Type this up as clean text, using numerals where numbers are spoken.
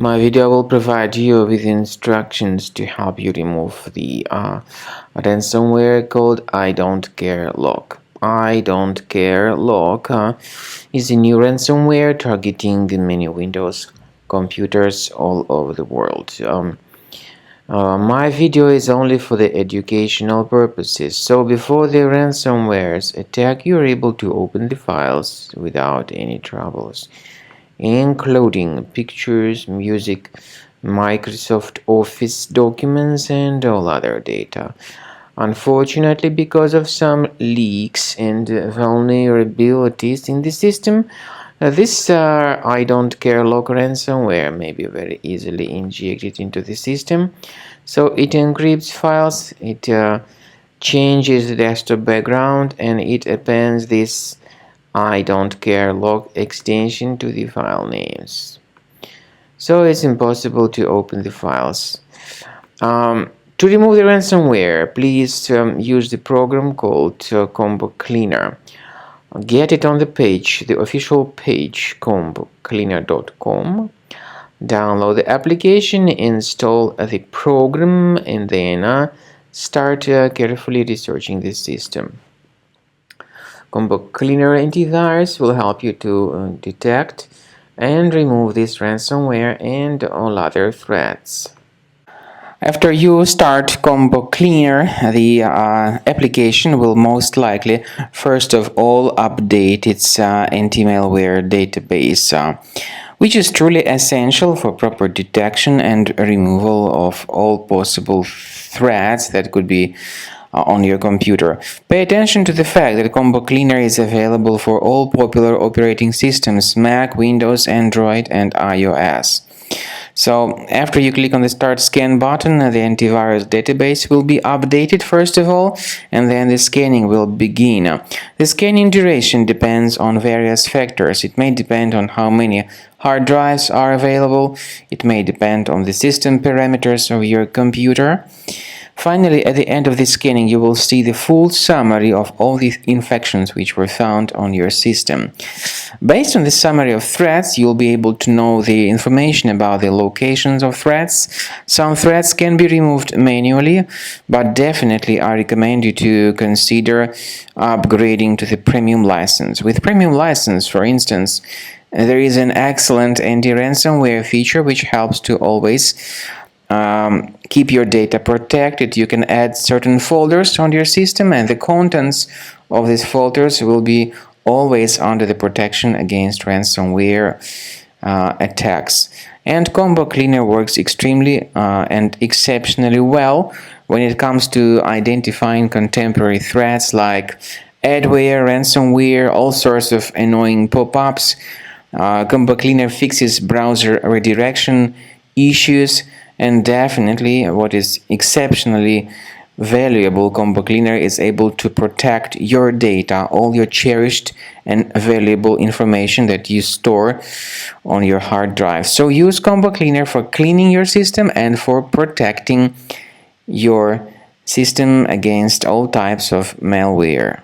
My video will provide you with instructions to help you remove the ransomware called IdontCareLOck. IdontCareLOck is a new ransomware targeting many Windows computers all over the world. My video is only for the educational purposes, so before the ransomware's attack, you're able to open the files without any troubles, including pictures, music, Microsoft Office documents, and all other data. Unfortunately, because of some leaks and vulnerabilities in the system, this IdontCareLOck ransomware may be very easily injected into the system. So it encrypts files, it changes the desktop background, and it appends this IdontCareLOck extension to the file names. So it's impossible to open the files. To remove the ransomware, please use the program called Combo Cleaner. Get it on the page, the official page, combocleaner.com. Download the application, install the program, and then start carefully researching the system. Cleaner Antivirus will help you to detect and remove this ransomware and all other threats. After you start Combo Cleaner, the application will most likely first of all update its anti-malware database, which is truly essential for proper detection and removal of all possible threats that could be on your computer. Pay attention to the fact that Combo Cleaner is available for all popular operating systems: Mac, Windows, Android, and iOS. So after you click on the Start Scan button, the antivirus database will be updated first of all, and then the scanning will begin. The scanning duration depends on various factors. It may depend on how many hard drives are available. It may depend on the system parameters of your computer. Finally, at the end of the scanning, you will see the full summary of all the infections which were found on your system. Based on the summary of threats, you'll be able to know the information about the locations of threats. Some threats can be removed manually, but definitely I recommend you to consider upgrading to the premium license. With premium license, for instance, there is an excellent anti-ransomware feature which helps to always keep your data protected. You can add certain folders on your system, and the contents of these folders will be always under the protection against ransomware attacks. And Combo Cleaner works extremely and exceptionally well when it comes to identifying contemporary threats like adware, ransomware, all sorts of annoying pop-ups. Combo Cleaner fixes browser redirection issues. And definitely, what is exceptionally valuable, Combo Cleaner is able to protect your data, all your cherished and valuable information that you store on your hard drive. So use Combo Cleaner for cleaning your system and for protecting your system against all types of malware.